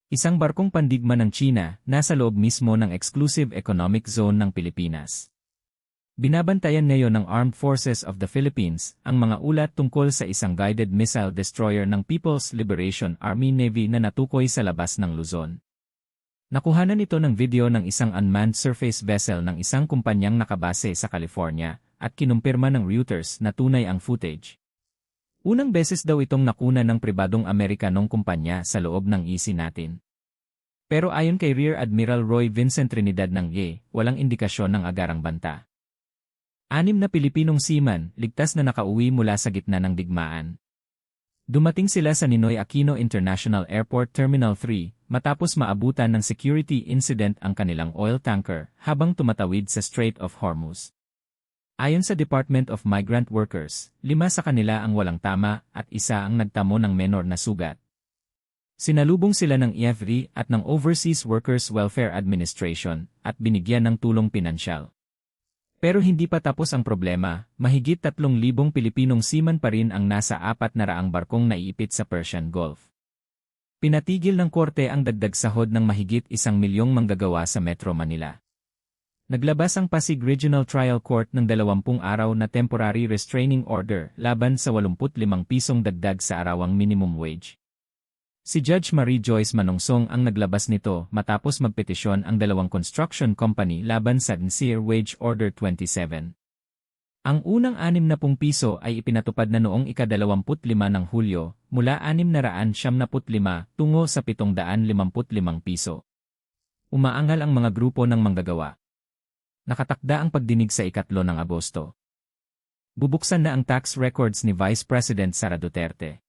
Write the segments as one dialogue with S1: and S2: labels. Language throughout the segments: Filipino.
S1: Isang barkong pandigma ng China nasa loob mismo ng Exclusive Economic Zone ng Pilipinas. Binabantayan ngayon ng Armed Forces of the Philippines ang mga ulat tungkol sa isang guided missile destroyer ng People's Liberation Army Navy na natukoy sa labas ng Luzon. Nakuhanan ito ng video ng isang unmanned surface vessel ng isang kumpanyang nakabase sa California at kinumpirma ng Reuters na tunay ang footage. Unang beses daw itong nakuna ng pribadong Amerikanong kumpanya sa loob ng EC natin. Pero ayon kay Rear Admiral Roy Vincent Trinidad ng YE, walang indikasyon ng agarang banta. 6 na Pilipinong seaman ligtas na nakauwi mula sa gitna ng digmaan. Dumating sila sa Ninoy Aquino International Airport Terminal 3 matapos maabutan ng security incident ang kanilang oil tanker habang tumatawid sa Strait of Hormuz. Ayon sa Department of Migrant Workers, 5 sa kanila ang walang tama at 1 ang nagtamo ng menor na sugat. Sinalubong sila ng EFD at ng Overseas Workers Welfare Administration at binigyan ng tulong pinansyal. Pero hindi pa tapos ang problema, mahigit 3,000 Pilipinong seaman pa rin ang nasa 400 barkong naiipit sa Persian Gulf. Pinatigil ng korte ang dagdag sahod ng mahigit 1 milyong manggagawa sa Metro Manila. Naglabas ang Pasig Regional Trial Court ng 20 araw na temporary restraining order laban sa 85 pisong dagdag sa arawang minimum wage. Si Judge Marie Joyce Manungsong ang naglabas nito matapos magpetisyon ang 2 construction company laban sa Sincere Wage Order 27. Ang unang 60 piso ay ipinatupad na noong ika-25 ng Hulyo mula 675 tungo sa 755 piso. Umaangal ang mga grupo ng manggagawa. Nakatakda ang pagdinig sa 3 ng Agosto. Bubuksan na ang tax records ni Vice President Sara Duterte.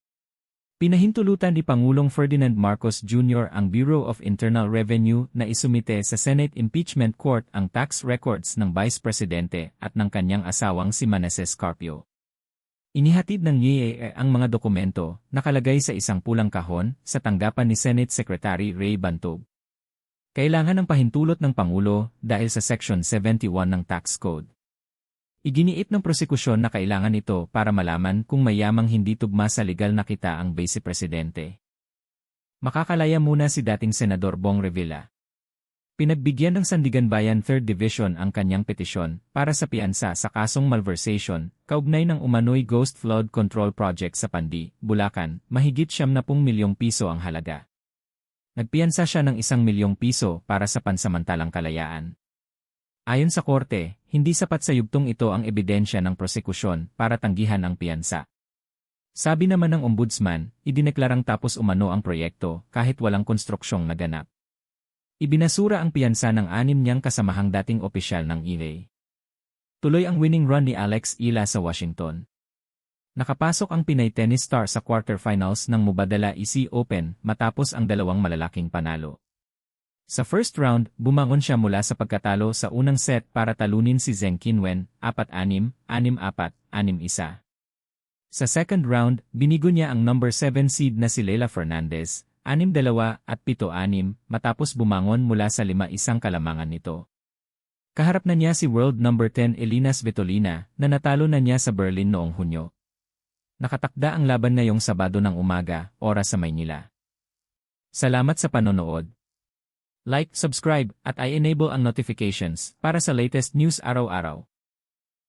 S1: Pinahintulutan ni Pangulong Ferdinand Marcos Jr. ang Bureau of Internal Revenue na isumite sa Senate Impeachment Court ang tax records ng Vice Presidente at ng kanyang asawang si Manasseh Carpio. Inihatid ng YEA ang mga dokumento, nakalagay sa isang pulang kahon, sa tanggapan ni Senate Secretary Ray Bantog. Kailangan ng pahintulot ng Pangulo dahil sa Section 71 ng Tax Code. Iginiit ng prosekusyon na kailangan ito para malaman kung mayamang hindi tugma sa legal na kita ang Vice Presidente. Makakalaya muna si dating Senador Bong Revilla. Pinagbigyan ng Sandiganbayan 3rd Division ang kanyang petisyon para sa piansa sa kasong malversation, kaugnay ng umano'y Ghost Flood Control Project sa Pandi, Bulacan, mahigit 70 milyong piso ang halaga. Nagpiyansa siya ng 1 milyong piso para sa pansamantalang kalayaan. Ayon sa korte, hindi sapat sa yugtong ito ang ebidensya ng prosekusyon para tanggihan ang piyansa. Sabi naman ng ombudsman, idineklarang tapos umano ang proyekto kahit walang konstruksyong naganap. Ibinasura ang piyansa ng 6 niyang kasamahang dating opisyal ng EA. Tuloy ang winning run ni Alex Ila sa Washington. Nakapasok ang Pinay tennis star sa quarterfinals ng Mubadala EC Open matapos ang 2 malalaking panalo. Sa first round, bumangon siya mula sa pagkatalo sa unang set para talunin si Zheng Qinwen, 4-6, 6-4, 6-1. Sa second round, binigo niya ang number 7 seed na si Leylah Fernandez, 6-2 at 7-6 matapos bumangon mula sa 5-1 kalamangan nito. Kaharap na niya si world number 10 Elina Svitolina na natalo na niya sa Berlin noong Hunyo. Nakatakda ang laban ngayong Sabado ng umaga, oras sa Maynila. Salamat sa panonood. Like, subscribe, at i-enable ang notifications para sa latest news araw-araw.